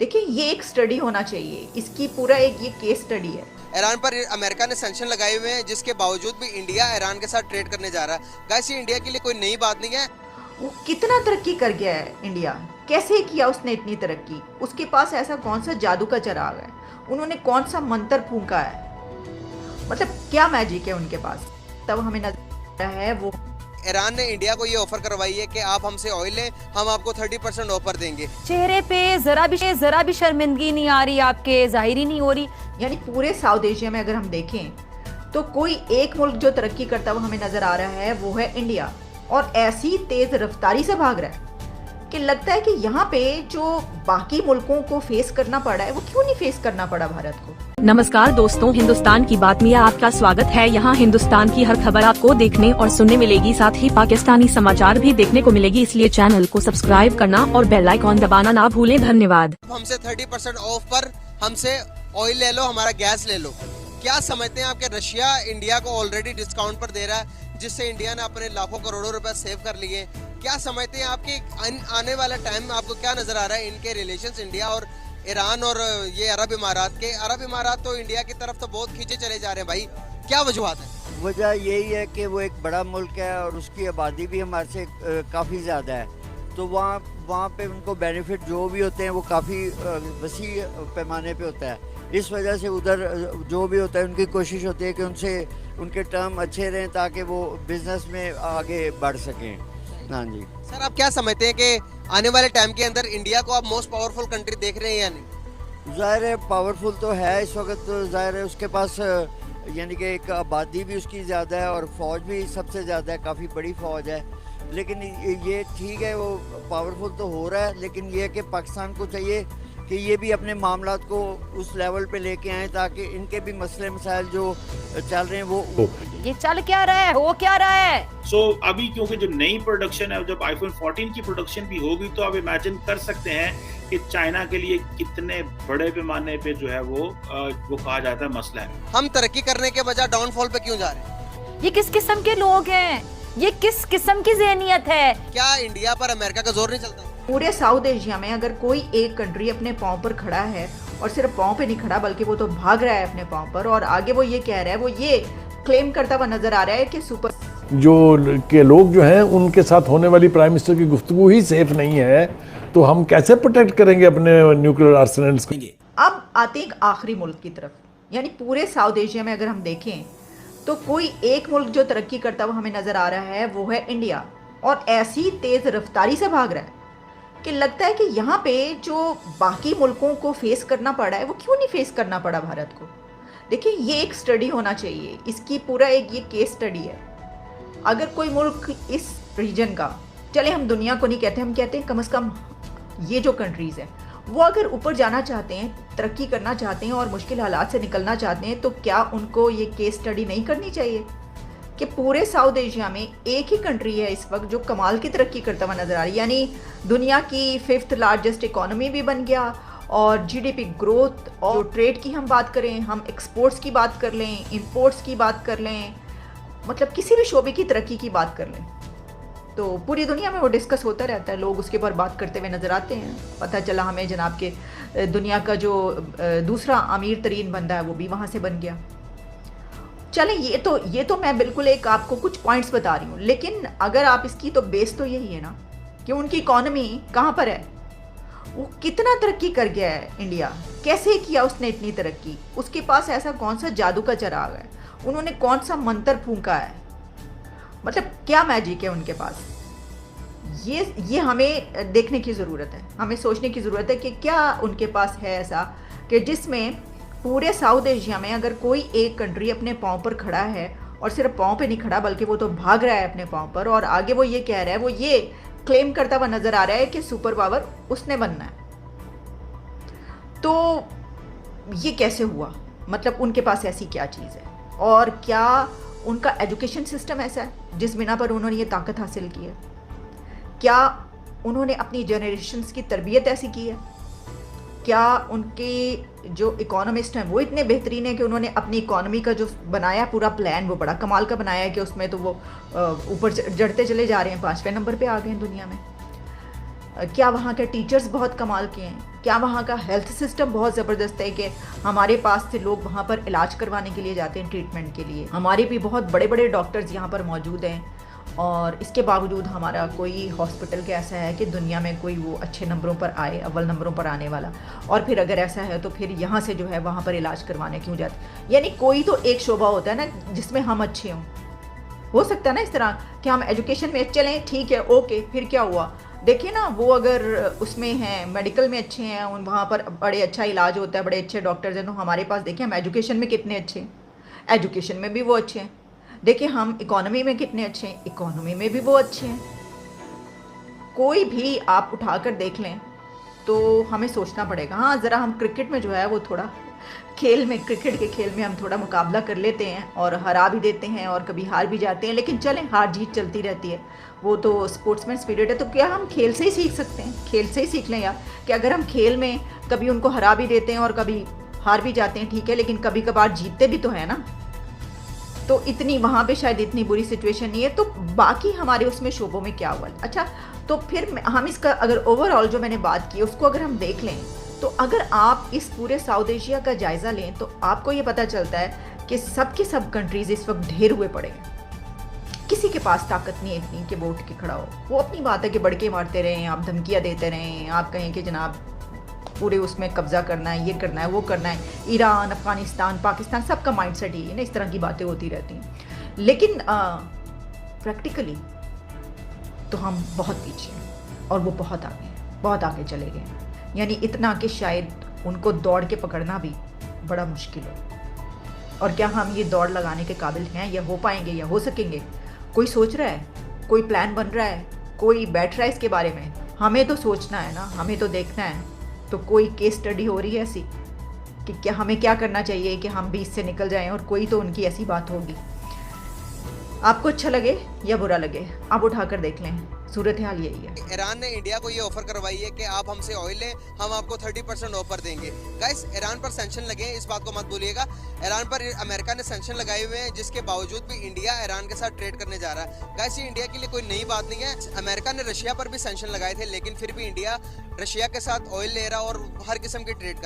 देखिए ये एक स्टडी होना चाहिए, इसकी पूरा एक ये केस स्टडी है। ईरान पर अमेरिका ने सैंक्शन लगाए हुए हैं, जिसके बावजूद भी इंडिया ईरान के साथ ट्रेड करने जा रहा है। गाइस ये इंडिया के लिए कोई नई बात नहीं है। वो कितना तरक्की कर गया है इंडिया, कैसे किया उसने इतनी तरक्की? उसके पास ऐसा कौन सा जादू का चिराग है, उन्होंने कौन सा मंत्र फूंका है, मतलब क्या मैजिक है उनके पास? तब हमें नजर है वो ईरान ने इंडिया को ये ऑफर करवाई है कि आप हमसे ऑयल लें, हम आपको 30% ऑफर देंगे। चेहरे पे जरा भी शर्मिंदगी नहीं आ रही, आपके जाहिर ही नहीं हो रही। यानी पूरे साउथ एशिया में अगर हम देखें तो कोई एक मुल्क जो तरक्की करता हुआ हमें नजर आ रहा है वो है इंडिया, और ऐसी तेज रफ्तारी से भाग रहा है कि लगता है कि यहाँ पे जो बाकी मुल्कों को फेस करना पड़ा है वो क्यों नहीं फेस करना पड़ा भारत को। नमस्कार दोस्तों, हिंदुस्तान की बात में आपका स्वागत है। यहाँ हिंदुस्तान की हर खबर आपको देखने और सुनने मिलेगी, साथ ही पाकिस्तानी समाचार भी देखने को मिलेगी, इसलिए चैनल को सब्सक्राइब करना और बेल आइकॉन दबाना ना भूलें। धन्यवाद। हमसे 30% ऑफ पर हमसे ऑयल ले लो, हमारा गैस ले लो। क्या समझते हैं आपके रशिया इंडिया को ऑलरेडी डिस्काउंट पर दे रहा है, जिससे इंडिया ने अपने लाखों करोड़ों रुपए सेव कर लिए। क्या समझते हैं आपके आने वाला टाइम आपको क्या नजर आ रहा है इनके रिलेशंस इंडिया और ईरान और ये अरब इमारात के? अरब इमारात तो इंडिया की तरफ तो बहुत खींचे चले जा रहे हैं भाई, क्या वजूहत है? वजह यही है कि वो एक बड़ा मुल्क है और उसकी आबादी भी हमारे से काफ़ी ज़्यादा है, तो वहाँ पे उनको बेनिफिट जो भी होते हैं वो काफ़ी वसी पैमाने पे होता है। इस वजह से उधर जो भी होता है उनकी कोशिश होती है कि उनसे उनके टर्म अच्छे रहें ताकि वो बिजनेस में आगे बढ़ सकें। हाँ जी सर, आप क्या समझते हैं कि आने वाले टाइम के अंदर इंडिया को आप मोस्ट पावरफुल कंट्री देख रहे हैं या नहीं? ज़ाहिर है पावरफुल तो है इस वक्त, तो ज़ाहिर है उसके पास यानी कि एक आबादी भी उसकी ज़्यादा है और फ़ौज भी सबसे ज़्यादा है, काफ़ी बड़ी फ़ौज है। लेकिन ये ठीक है, वो पावरफुल तो हो रहा है, लेकिन ये है कि पाकिस्तान को चाहिए कि ये भी अपने मामलात को उस लेवल पे लेके आए ताकि इनके भी मसले मसाइल जो चल रहे हैं वो ये चल क्या रहा है, हो क्या रहा है? अभी क्योंकि जो नई प्रोडक्शन है, जब आईफोन 14 की प्रोडक्शन भी होगी तो आप इमेजिन कर सकते हैं कि चाइना के लिए कितने बड़े पैमाने पे जो है वो कहा जाता है मसला है। हम तरक्की करने के बजाय डाउनफॉल पे क्यों जा रहे हैं? ये किस किस्म के लोग हैं, ये किस किस्म की ज़हनियत है? क्या इंडिया पर अमेरिका का जोर नहीं चलता? पूरे साउथ एशिया में अगर कोई एक कंट्री अपने पाँव पर खड़ा है, और सिर्फ पाँव पे नहीं खड़ा बल्कि वो तो भाग रहा है अपने पाँव पर, और आगे वो ये कह रहा है, वो ये क्लेम करता हुआ नजर आ रहा है कि सुपर जो के लोग जो हैं उनके साथ होने वाली प्राइम मिनिस्टर की गुफ्तगू ही सेफ नहीं है, तो हम कैसे प्रोटेक्ट करेंगे अपने न्यूक्लियर आर्सेनल्स को? अब आते हैं एक आखिरी मुल्क की तरफ। यानी पूरे साउथ एशिया में अगर हम देखें तो कोई एक मुल्क जो तरक्की करता हुआ हमें नजर आ रहा है वो है इंडिया, और ऐसी तेज रफ्तारी से भाग रहा है कि लगता है कि यहाँ पे जो बाकी मुल्कों को फेस करना पड़ा है वो क्यों नहीं फेस करना पड़ा भारत को। देखिए ये एक स्टडी होना चाहिए, इसकी पूरा एक ये केस स्टडी है। अगर कोई मुल्क इस रीजन का, चले हम दुनिया को नहीं कहते, हम कहते हैं कम से कम ये जो कंट्रीज़ हैं वो अगर ऊपर जाना चाहते हैं, तरक्की करना चाहते हैं और मुश्किल हालात से निकलना चाहते हैं, तो क्या उनको ये केस स्टडी नहीं करनी चाहिए कि पूरे साउथ एशिया में एक ही कंट्री है इस वक्त जो कमाल की तरक्की करता हुआ नज़र आ रही है। यानी दुनिया की 5th लार्जेस्ट इकॉनमी भी बन गया, और जीडीपी ग्रोथ, और ट्रेड की हम बात करें, हम एक्सपोर्ट्स की बात कर लें, इंपोर्ट्स की बात कर लें, मतलब किसी भी शोबे की तरक्की की बात कर लें, तो पूरी दुनिया में वो डिस्कस होता रहता है, लोग उसके ऊपर बात करते हुए नज़र आते हैं। पता चला हमें जनाब के दुनिया का जो दूसरा अमीर तरीन बंदा है वो भी वहाँ से बन गया। चलें, ये तो मैं बिल्कुल एक आपको कुछ पॉइंट्स बता रही हूँ, लेकिन अगर आप इसकी तो बेस तो यही है ना कि उनकी इकॉनमी कहाँ पर है, वो कितना तरक्की कर गया है इंडिया, कैसे किया उसने इतनी तरक्की, उसके पास ऐसा कौन सा जादू का चिराग है, उन्होंने कौन सा मंत्र फूंका है, मतलब क्या मैजिक है उनके पास। ये हमें देखने की ज़रूरत है, हमें सोचने की ज़रूरत है कि क्या उनके पास है ऐसा कि जिसमें पूरे साउथ एशिया में अगर कोई एक कंट्री अपने पाँव पर खड़ा है, और सिर्फ पाँव पे नहीं खड़ा बल्कि वो तो भाग रहा है अपने पाँव पर, और आगे वो ये कह रहा है, वो ये क्लेम करता हुआ नज़र आ रहा है कि सुपर पावर उसने बनना है। तो ये कैसे हुआ, मतलब उनके पास ऐसी क्या चीज़ है, और क्या उनका एजुकेशन सिस्टम ऐसा है जिस बिना पर उन्होंने ये ताकत हासिल की है? क्या उन्होंने अपनी जनरेशन्स की तरबियत ऐसी की है? क्या उनके जो इकोनॉमिस्ट हैं वो इतने बेहतरीन है कि उन्होंने अपनी इकोनॉमी का जो बनाया पूरा प्लान वो बड़ा कमाल का बनाया है कि उसमें तो वो ऊपर चढ़ते चले जा रहे हैं, 5वें नंबर पे आ गए हैं दुनिया में। क्या वहाँ के टीचर्स बहुत कमाल के हैं? क्या वहाँ का हेल्थ सिस्टम बहुत ज़बरदस्त है कि हमारे पास से लोग वहाँ पर इलाज करवाने के लिए जाते हैं, ट्रीटमेंट के लिए? हमारे भी बहुत बड़े बड़े डॉक्टर्स यहाँ पर मौजूद हैं और इसके बावजूद हमारा कोई हॉस्पिटल का ऐसा है कि दुनिया में कोई वो अच्छे नंबरों पर आए, अव्वल नंबरों पर आने वाला। और फिर अगर ऐसा है तो फिर यहाँ से जो है वहाँ पर इलाज करवाने क्यों जाते? यानी कोई तो एक शोबा होता है ना जिसमें हम अच्छे हों। हो सकता है ना इस तरह कि हम एजुकेशन में चलें, ठीक है, ओके, फिर क्या हुआ? देखिए ना, वो अगर उसमें हैं, मेडिकल में अच्छे हैं, उन वहाँ पर बड़े अच्छा इलाज होता है, बड़े अच्छे डॉक्टर्स हैं, तो हमारे पास देखिए हम एजुकेशन में कितने अच्छे हैं, एजुकेशन में भी वो अच्छे हैं। देखिए हम इकोनॉमी में कितने अच्छे हैं, इकोनॉमी में भी वो अच्छे हैं। कोई भी आप उठाकर देख लें तो हमें सोचना पड़ेगा। हाँ, ज़रा हम क्रिकेट में जो है वो थोड़ा क्रिकेट के खेल में हम थोड़ा मुकाबला कर लेते हैं और हरा भी देते हैं और कभी हार भी जाते हैं, लेकिन चलें, हार जीत चलती रहती है, वो तो स्पोर्ट्समैन स्पिरिट है। तो क्या हम खेल से ही सीख सकते हैं? खेल से ही सीख लें यार, कि अगर हम खेल में कभी उनको हरा भी देते हैं और कभी हार भी जाते हैं, ठीक है, लेकिन कभी कभार जीतते भी तो है ना। तो इतनी वहाँ पे शायद इतनी बुरी सिचुएशन नहीं है। तो बाकी हमारे उसमें शोबों में क्या हुआ? अच्छा, तो फिर हम इसका अगर ओवरऑल जो मैंने बात की उसको अगर हम देख लें, तो अगर आप इस पूरे साउथ एशिया का जायज़ा लें तो आपको ये पता चलता है कि सब के सब कंट्रीज़ इस वक्त ढेर हुए पड़े हैं। किसी के पास ताकत नहीं है इतनी कि वो उठ के खड़ा हो। वो अपनी बात है कि बड़के मारते रहें, आप धमकियाँ देते रहें, आप कहें कि जनाब पूरे उसमें कब्जा करना है, ये करना है, वो करना है। ईरान, अफगानिस्तान, पाकिस्तान, सबका माइंडसेट ही है ना, इस तरह की बातें होती रहती हैं। लेकिन प्रैक्टिकली तो हम बहुत पीछे हैं और वो बहुत आगे चले गए हैं। यानी इतना कि शायद उनको दौड़ के पकड़ना भी बड़ा मुश्किल हो। और क्या हम ये दौड़ लगाने के काबिल हैं, या हो पाएंगे, या हो सकेंगे? कोई सोच रहा है, कोई प्लान बन रहा है, कोई बैठ रहा है इसके बारे में? हमें तो सोचना है ना, हमें तो देखना है। तो कोई केस स्टडी हो रही है ऐसी कि क्या हमें क्या करना चाहिए कि हम भी इससे निकल जाएं? और कोई तो उनकी ऐसी बात होगी। आपको अच्छा लगे या बुरा लगे, आप उठाकर देख लें, सूरत हाल यही है। ईरान ने इंडिया को ये ऑफर करवाई है कि आप हमसे ऑयल लें, हम आपको 30% ऑफर देंगे। गाइस, ईरान पर सैंक्शन लगे हैं, इस बात को मत भूलिएगा। ईरान पर अमेरिका ने सैंक्शन लगाए हुए हैं, जिसके बावजूद भी इंडिया ईरान के साथ ट्रेड करने जा रहा है। गाइस, ये इंडिया के लिए कोई नई बात नहीं है। अमेरिका ने रशिया पर भी सैंक्शन लगाए थे, लेकिन फिर भी इंडिया रशिया के साथ ऑयल ले रहा और हर किस्म की ट्रेड